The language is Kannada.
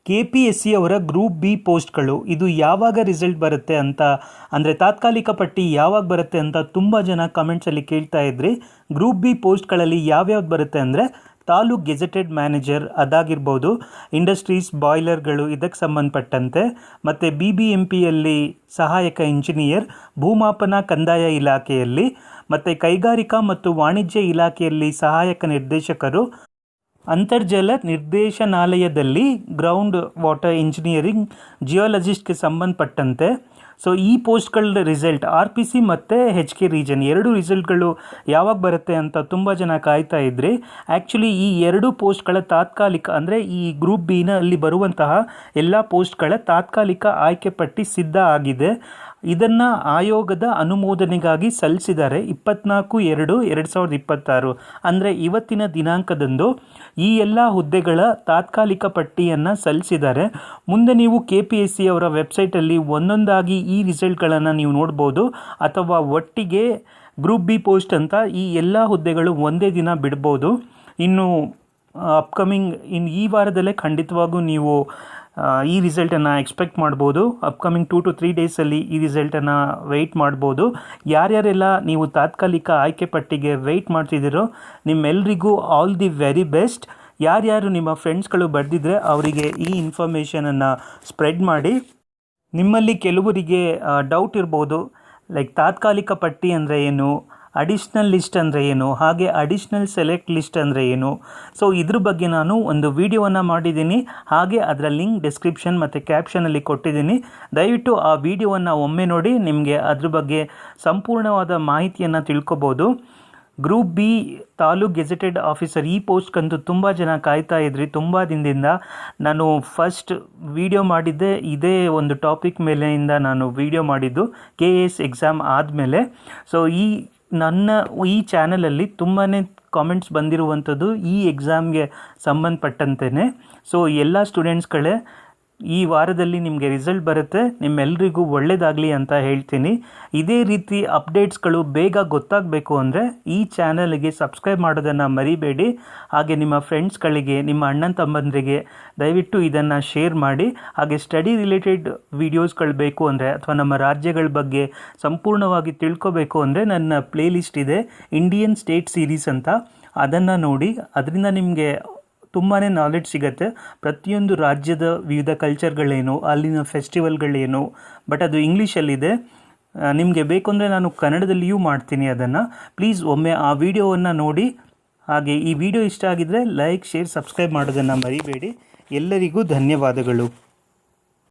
KPSC ಅವರ ಗ್ರೂಪ್ ಬಿ ಪೋಸ್ಟ್ಗಳು ಇದು ಯಾವಾಗ ರಿಸಲ್ಟ್ ಬರುತ್ತೆ ಅಂತ, ಅಂದರೆ ತಾತ್ಕಾಲಿಕ ಪಟ್ಟಿ ಯಾವಾಗ ಬರುತ್ತೆ ಅಂತ ತುಂಬ ಜನ ಕಮೆಂಟ್ಸಲ್ಲಿ ಕೇಳ್ತಾ ಇದ್ರಿ. ಗ್ರೂಪ್ ಬಿ ಪೋಸ್ಟ್ಗಳಲ್ಲಿ ಯಾವ್ಯಾವ್ದು ಬರುತ್ತೆ ಅಂದರೆ ತಾಲೂಕ್ ಗೆಜೆಟೆಡ್ ಮ್ಯಾನೇಜರ್ ಅದಾಗಿರ್ಬೋದು, ಇಂಡಸ್ಟ್ರೀಸ್ ಬಾಯ್ಲರ್ಗಳು ಇದಕ್ಕೆ ಸಂಬಂಧಪಟ್ಟಂತೆ, ಮತ್ತು BBMPಯಲ್ಲಿ ಸಹಾಯಕ ಇಂಜಿನಿಯರ್, ಭೂಮಾಪನ ಕಂದಾಯ ಇಲಾಖೆಯಲ್ಲಿ, ಮತ್ತು ಕೈಗಾರಿಕಾ ಮತ್ತು ವಾಣಿಜ್ಯ ಇಲಾಖೆಯಲ್ಲಿ ಸಹಾಯಕ ನಿರ್ದೇಶಕರು, ಅಂತರ್ಜಲ ನಿರ್ದೇಶನಾಲಯದಲ್ಲಿ ಗ್ರೌಂಡ್ ವಾಟರ್ ಇಂಜಿನಿಯರಿಂಗ್ ಜಿಯೋಲಜಿಸ್ಟ್ಗೆ ಸಂಬಂಧಪಟ್ಟಂತೆ. ಸೊ ಈ ಪೋಸ್ಟ್ಗಳ ರಿಸಲ್ಟ್ RPC ಮತ್ತು HK ರೀಜನ್ ಎರಡು ರಿಸಲ್ಟ್ಗಳು ಯಾವಾಗ ಬರುತ್ತೆ ಅಂತ ತುಂಬ ಜನ ಕಾಯ್ತಾ ಇದ್ರಿ. ಆ್ಯಕ್ಚುಲಿ ಈ ಎರಡು ಪೋಸ್ಟ್ಗಳ ತಾತ್ಕಾಲಿಕ, ಅಂದರೆ ಈ ಗ್ರೂಪ್ ಬಿನ ಅಲ್ಲಿ ಬರುವಂತಹ ಎಲ್ಲ ಪೋಸ್ಟ್ಗಳ ತಾತ್ಕಾಲಿಕ ಆಯ್ಕೆ ಪಟ್ಟಿ ಸಿದ್ಧ ಆಗಿದೆ. ಇದನ್ನು ಆಯೋಗದ ಅನುಮೋದನೆಗಾಗಿ ಸಲ್ಲಿಸಿದ್ದಾರೆ 24/2/2026, ಅಂದರೆ ಇವತ್ತಿನ ದಿನಾಂಕದಂದು ಈ ಎಲ್ಲ ಹುದ್ದೆಗಳ ತಾತ್ಕಾಲಿಕ ಪಟ್ಟಿಯನ್ನು ಸಲ್ಲಿಸಿದ್ದಾರೆ. ಮುಂದೆ ನೀವು KPSC ಅವರ ವೆಬ್ಸೈಟಲ್ಲಿ ಒಂದೊಂದಾಗಿ ಈ ರಿಸಲ್ಟ್ಗಳನ್ನು ನೀವು ನೋಡ್ಬೋದು, ಅಥವಾ ಒಟ್ಟಿಗೆ ಗ್ರೂಪ್ ಬಿ ಪೋಸ್ಟ್ ಅಂತ ಈ ಎಲ್ಲ ಹುದ್ದೆಗಳು ಒಂದೇ ದಿನ ಬಿಡ್ಬೋದು. ಇನ್ನು ಅಪ್ಕಮಿಂಗ್ ಈ ವಾರದಲ್ಲೇ ಖಂಡಿತವಾಗೂ ನೀವು ಈ ರಿಸಲ್ಟನ್ನು ಎಕ್ಸ್ಪೆಕ್ಟ್ ಮಾಡ್ಬೋದು. ಅಪ್ಕಮಿಂಗ್ 2 to 3 ಡೇಸಲ್ಲಿ ಈ ರಿಸಲ್ಟನ್ನು ವೆಯ್ಟ್ ಮಾಡ್ಬೋದು. ಯಾರ್ಯಾರೆಲ್ಲ ನೀವು ತಾತ್ಕಾಲಿಕ ಆಯ್ಕೆ ಪಟ್ಟಿಗೆ ವೆಯ್ಟ್ ಮಾಡ್ತಿದ್ದೀರೋ ನಿಮ್ಮೆಲ್ಲರಿಗೂ ಆಲ್ ದಿ ವೆರಿ ಬೆಸ್ಟ್. ಯಾರ್ಯಾರು ನಿಮ್ಮ ಫ್ರೆಂಡ್ಸ್ಗಳು ಬರೆದಿದ್ರೆ ಅವರಿಗೆ ಈ ಇನ್ಫಾರ್ಮೇಷನನ್ನು ಸ್ಪ್ರೆಡ್ ಮಾಡಿ. ನಿಮ್ಮಲ್ಲಿ ಕೆಲವರಿಗೆ ಡೌಟ್ ಇರ್ಬೋದು, ಲೈಕ್ ತಾತ್ಕಾಲಿಕ ಪಟ್ಟಿ ಅಂದರೆ ಏನು, ಅಡಿಷ್ನಲ್ ಲಿಸ್ಟ್ ಅಂದರೆ ಏನು, ಹಾಗೆ ಅಡಿಷ್ನಲ್ ಸೆಲೆಕ್ಟ್ ಲಿಸ್ಟ್ ಅಂದರೆ ಏನು. ಸೊ ಇದ್ರ ಬಗ್ಗೆ ನಾನು ಒಂದು ವಿಡಿಯೋವನ್ನು ಮಾಡಿದ್ದೀನಿ, ಹಾಗೆ ಅದರ ಲಿಂಕ್ ಡಿಸ್ಕ್ರಿಪ್ಷನ್ ಮತ್ತು ಕ್ಯಾಪ್ಷನಲ್ಲಿ ಕೊಟ್ಟಿದ್ದೀನಿ. ದಯವಿಟ್ಟು ಆ ವಿಡಿಯೋವನ್ನು ಒಮ್ಮೆ ನೋಡಿ, ನಿಮಗೆ ಅದ್ರ ಬಗ್ಗೆ ಸಂಪೂರ್ಣವಾದ ಮಾಹಿತಿಯನ್ನು ತಿಳ್ಕೊಬೋದು. Group B taluk gazetted officer ಈ ಪೋಸ್ಟ್ಗಂತೂ ತುಂಬ ಜನ ಕಾಯ್ತಾ ಇದ್ರಿ ತುಂಬ ದಿನದಿಂದ. ನಾನು ಫಸ್ಟ್ ವಿಡಿಯೋ ಮಾಡಿದ್ದೆ ಇದೇ ಒಂದು ಟಾಪಿಕ್ ಮೇಲೆಯಿಂದ ನಾನು ವಿಡಿಯೋ ಮಾಡಿದ್ದು KS ಎಕ್ಸಾಮ್ ಆದಮೇಲೆ. ಸೊ ನನ್ನ ಈ ಚಾನಲಲ್ಲಿ ತುಂಬಾ ಕಾಮೆಂಟ್ಸ್ ಬಂದಿರುವಂಥದ್ದು ಈ ಎಕ್ಸಾಮ್ಗೆ ಸಂಬಂಧಪಟ್ಟಂತೆಯೇ. ಸೊ ಎಲ್ಲ ಸ್ಟೂಡೆಂಟ್ಸ್ಗಳೇ, ಈ ವಾರದಲ್ಲಿ ನಿಮಗೆ ರಿಸಲ್ಟ್ ಬರುತ್ತೆ, ನಿಮ್ಮೆಲ್ಲರಿಗೂ ಒಳ್ಳೆಯದಾಗಲಿ ಅಂತ ಹೇಳ್ತೀನಿ. ಇದೇ ರೀತಿ ಅಪ್ಡೇಟ್ಸ್ಗಳು ಬೇಗ ಗೊತ್ತಾಗಬೇಕು ಅಂದರೆ ಈ ಚಾನಲ್ಗೆ ಸಬ್ಸ್ಕ್ರೈಬ್ ಮಾಡೋದನ್ನು ಮರಿಬೇಡಿ. ಹಾಗೆ ನಿಮ್ಮ ಫ್ರೆಂಡ್ಸ್ಗಳಿಗೆ, ನಿಮ್ಮ ಅಣ್ಣನ ತಮ್ಮಂದರಿಗೆ ದಯವಿಟ್ಟು ಇದನ್ನು ಶೇರ್ ಮಾಡಿ. ಹಾಗೆ ಸ್ಟಡಿ ರಿಲೇಟೆಡ್ ವೀಡಿಯೋಸ್ಗಳು ಬೇಕು ಅಂದರೆ, ಅಥವಾ ನಮ್ಮ ರಾಜ್ಯಗಳ ಬಗ್ಗೆ ಸಂಪೂರ್ಣವಾಗಿ ತಿಳ್ಕೊಬೇಕು ಅಂದರೆ ನನ್ನ ಪ್ಲೇಲಿಸ್ಟ್ ಇದೆ, ಇಂಡಿಯನ್ ಸ್ಟೇಟ್ ಸೀರೀಸ್ ಅಂತ. ಅದನ್ನು ನೋಡಿ, ಅದರಿಂದ ನಿಮಗೆ ತುಂಬಾ ನಾಲೆಡ್ಜ್ ಸಿಗುತ್ತೆ. ಪ್ರತಿಯೊಂದು ರಾಜ್ಯದ ವಿವಿಧ ಕಲ್ಚರ್ಗಳೇನು, ಅಲ್ಲಿನ ಫೆಸ್ಟಿವಲ್ಗಳೇನು, ಬಟ್ ಅದು ಇಂಗ್ಲೀಷಲ್ಲಿದೆ. ನಿಮಗೆ ಬೇಕು ಅಂದರೆ ನಾನು ಕನ್ನಡದಲ್ಲಿಯೂ ಮಾಡ್ತೀನಿ ಅದನ್ನು. ಪ್ಲೀಸ್ ಒಮ್ಮೆ ಆ ವಿಡಿಯೋವನ್ನು ನೋಡಿ. ಹಾಗೆ ಈ ವಿಡಿಯೋ ಇಷ್ಟ ಆಗಿದ್ದರೆ ಲೈಕ್, ಶೇರ್, ಸಬ್ಸ್ಕ್ರೈಬ್ ಮಾಡೋದನ್ನು ಮರಿಬೇಡಿ. ಎಲ್ಲರಿಗೂ ಧನ್ಯವಾದಗಳು.